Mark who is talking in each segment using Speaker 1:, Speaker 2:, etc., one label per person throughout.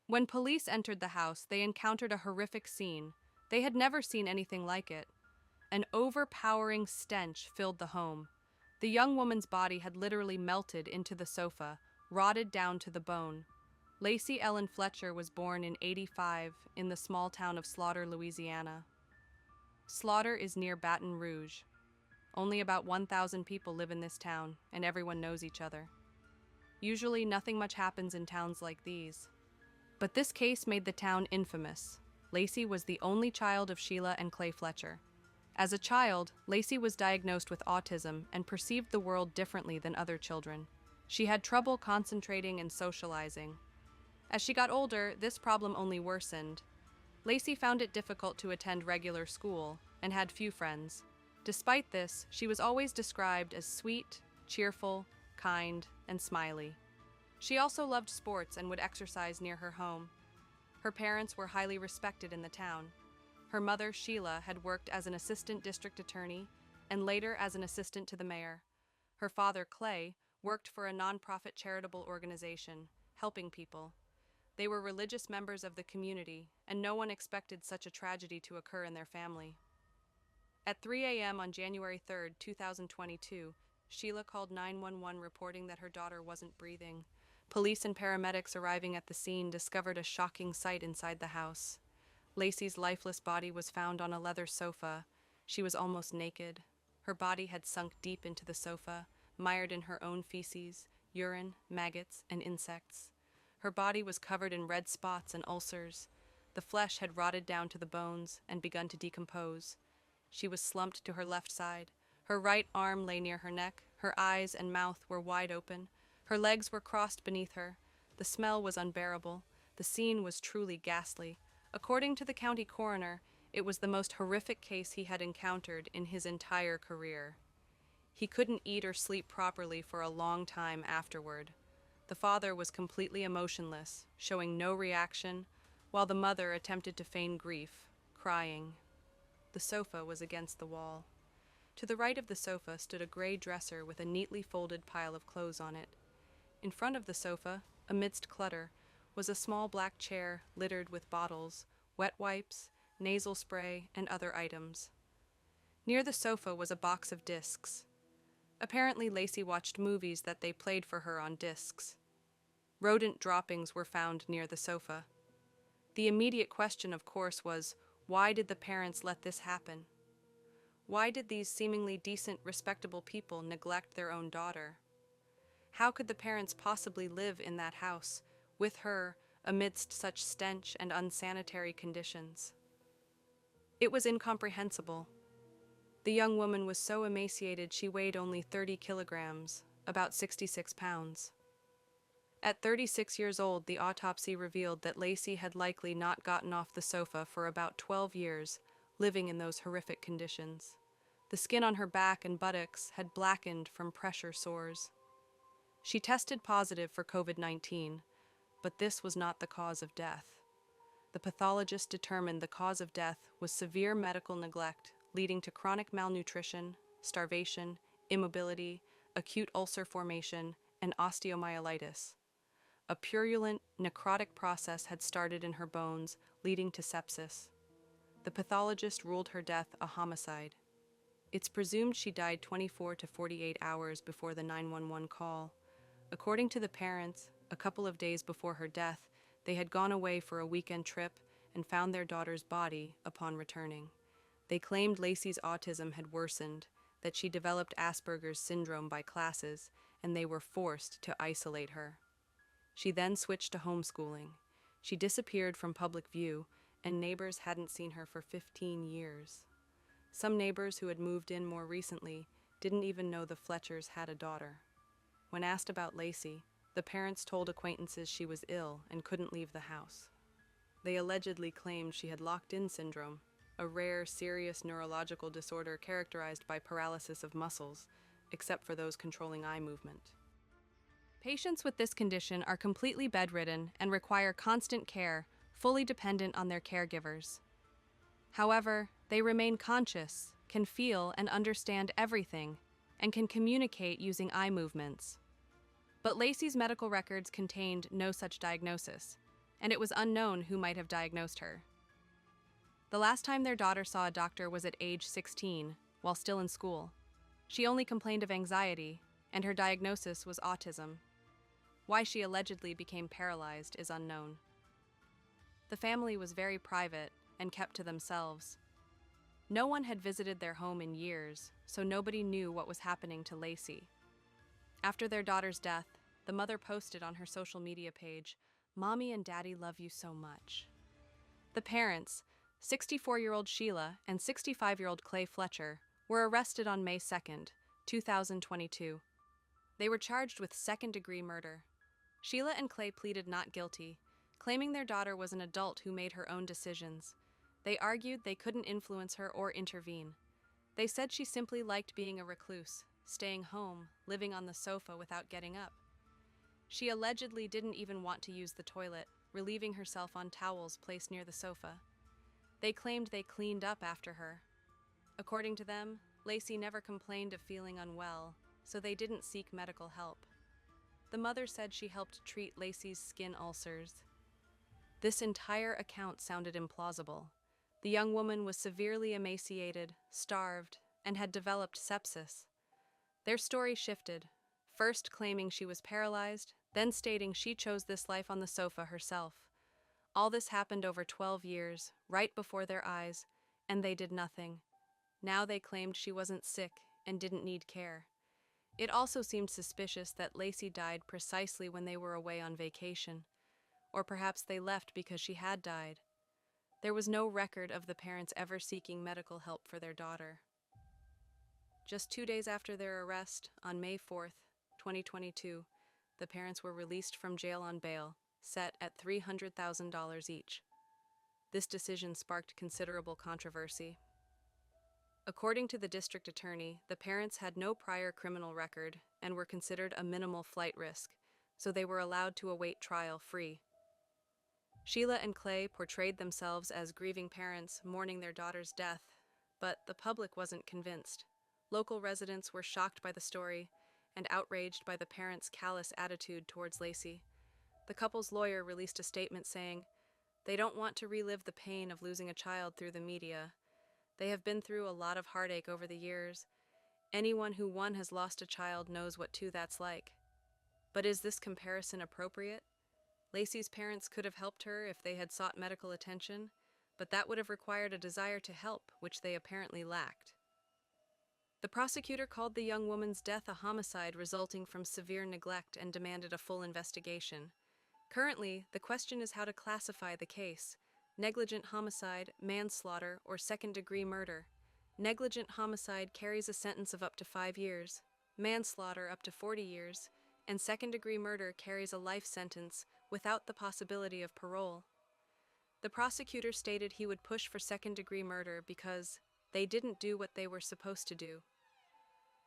Speaker 1: When police entered the house, they encountered a horrific scene. They had never seen anything like it. An overpowering stench filled the home. The young woman's body had literally melted into the sofa, rotted down to the bone. Lacey Ellen Fletcher was born in '85 in the small town of Slaughter, Louisiana. Slaughter is near Baton Rouge. Only about 1,000 people live in this town, and everyone knows each other. Usually, nothing much happens in towns like these. But this case made the town infamous. Lacey was the only child of Sheila and Clay Fletcher. As a child, Lacey was diagnosed with autism and perceived the world differently than other children. She had trouble concentrating and socializing. As she got older, this problem only worsened. Lacey found it difficult to attend regular school and had few friends. Despite this, she was always described as sweet, cheerful, kind, and smiley. She also loved sports and would exercise near her home. Her parents were highly respected in the town. Her mother, Sheila, had worked as an assistant district attorney and later as an assistant to the mayor. Her father, Clay, worked for a nonprofit charitable organization, helping people. They were religious members of the community, and no one expected such a tragedy to occur in their family. At 3 a.m. on January 3, 2022, Sheila called 911 reporting that her daughter wasn't breathing. Police and paramedics arriving at the scene discovered a shocking sight inside the house. Lacey's lifeless body was found on a leather sofa. She was almost naked. Her body had sunk deep into the sofa, mired in her own feces, urine, maggots, and insects. Her body was covered in red spots and ulcers. The flesh had rotted down to the bones and begun to decompose. She was slumped to her left side. Her right arm lay near her neck. Her eyes and mouth were wide open. Her legs were crossed beneath her. The smell was unbearable. The scene was truly ghastly. According to the county coroner, it was the most horrific case he had encountered in his entire career. He couldn't eat or sleep properly for a long time afterward. The father was completely emotionless, showing no reaction, while the mother attempted to feign grief, crying. The sofa was against the wall. To the right of the sofa stood a gray dresser with a neatly folded pile of clothes on it. In front of the sofa, amidst clutter, was a small black chair littered with bottles, wet wipes, nasal spray, and other items. Near the sofa was a box of discs. Apparently, Lacey watched movies that they played for her on discs. Rodent droppings were found near the sofa. The immediate question, of course, was, why did the parents let this happen? Why did these seemingly decent, respectable people neglect their own daughter? How could the parents possibly live in that house, with her, amidst such stench and unsanitary conditions? It was incomprehensible. The young woman was so emaciated she weighed only 30 kilograms, about 66 pounds. At 36 years old, the autopsy revealed that Lacey had likely not gotten off the sofa for about 12 years, living in those horrific conditions. The skin on her back and buttocks had blackened from pressure sores. She tested positive for COVID-19, but this was not the cause of death. The pathologist determined the cause of death was severe medical neglect, leading to chronic malnutrition, starvation, immobility, acute ulcer formation, and osteomyelitis. A purulent, necrotic process had started in her bones, leading to sepsis. The pathologist ruled her death a homicide. It's presumed she died 24 to 48 hours before the 911 call. According to the parents, a couple of days before her death, they had gone away for a weekend trip and found their daughter's body upon returning. They claimed Lacey's autism had worsened, that she developed Asperger's syndrome by classes, and they were forced to isolate her. She then switched to homeschooling. She disappeared from public view, and neighbors hadn't seen her for 15 years. Some neighbors who had moved in more recently didn't even know the Fletchers had a daughter. When asked about Lacey, the parents told acquaintances she was ill and couldn't leave the house. They allegedly claimed she had locked-in syndrome, a rare, serious neurological disorder characterized by paralysis of muscles, except for those controlling eye movement. Patients with this condition are completely bedridden and require constant care, fully dependent on their caregivers. However, they remain conscious, can feel and understand everything, and can communicate using eye movements. But Lacey's medical records contained no such diagnosis. and it was unknown who might have diagnosed her. The last time their daughter saw a doctor was at age 16, while still in school. She only complained of anxiety, and her diagnosis was autism. Why she allegedly became paralyzed is unknown. The family was very private and kept to themselves. No one had visited their home in years, so nobody knew what was happening to Lacey. After their daughter's death, the mother posted on her social media page, "Mommy and Daddy love you so much." The parents, 64-year-old Sheila and 65-year-old Clay Fletcher, were arrested on May 2nd, 2022. They were charged with second-degree murder. Sheila and Clay pleaded not guilty, claiming their daughter was an adult who made her own decisions. They argued they couldn't influence her or intervene. They said she simply liked being a recluse, staying home, living on the sofa without getting up. She allegedly didn't even want to use the toilet, relieving herself on towels placed near the sofa. They claimed they cleaned up after her. According to them, Lacey never complained of feeling unwell, so they didn't seek medical help. The mother said she helped treat Lacey's skin ulcers. This entire account sounded implausible. The young woman was severely emaciated, starved, and had developed sepsis. Their story shifted, first claiming she was paralyzed, then stating she chose this life on the sofa herself. All this happened over 12 years, right before their eyes, and they did nothing. Now they claimed she wasn't sick and didn't need care. It also seemed suspicious that Lacey died precisely when they were away on vacation, or perhaps they left because she had died. There was no record of the parents ever seeking medical help for their daughter. Just 2 days after their arrest, on May 4th, 2022, the parents were released from jail on bail, set at $300,000 each. This decision sparked considerable controversy. According to the district attorney, the parents had no prior criminal record and were considered a minimal flight risk, so they were allowed to await trial free. Sheila and Clay portrayed themselves as grieving parents mourning their daughter's death, but the public wasn't convinced. Local residents were shocked by the story and outraged by the parents' callous attitude towards Lacey. The couple's lawyer released a statement saying, "They don't want to relive the pain of losing a child through the media. They have been through a lot of heartache over the years. Anyone who has lost a child knows what that's like." But is this comparison appropriate? Lacey's parents could have helped her if they had sought medical attention, but that would have required a desire to help, which they apparently lacked. The prosecutor called the young woman's death a homicide resulting from severe neglect and demanded a full investigation. Currently, the question is how to classify the case: negligent homicide, manslaughter, or second-degree murder. Negligent homicide carries a sentence of up to 5 years, manslaughter up to 40 years, and second-degree murder carries a life sentence without the possibility of parole. The prosecutor stated he would push for second-degree murder because they didn't do what they were supposed to do.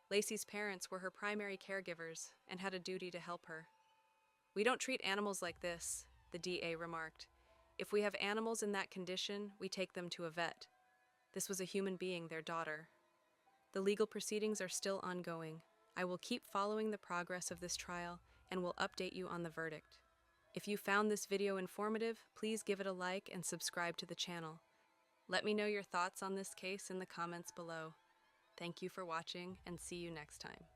Speaker 1: Lacey's parents were her primary caregivers and had a duty to help her. "We don't treat animals like this," the DA remarked. "If we have animals in that condition, we take them to a vet." This was a human being, their daughter. The legal proceedings are still ongoing. I will keep following the progress of this trial and will update you on the verdict. If you found this video informative, please give it a like and subscribe to the channel. Let me know your thoughts on this case in the comments below. Thank you for watching and see you next time.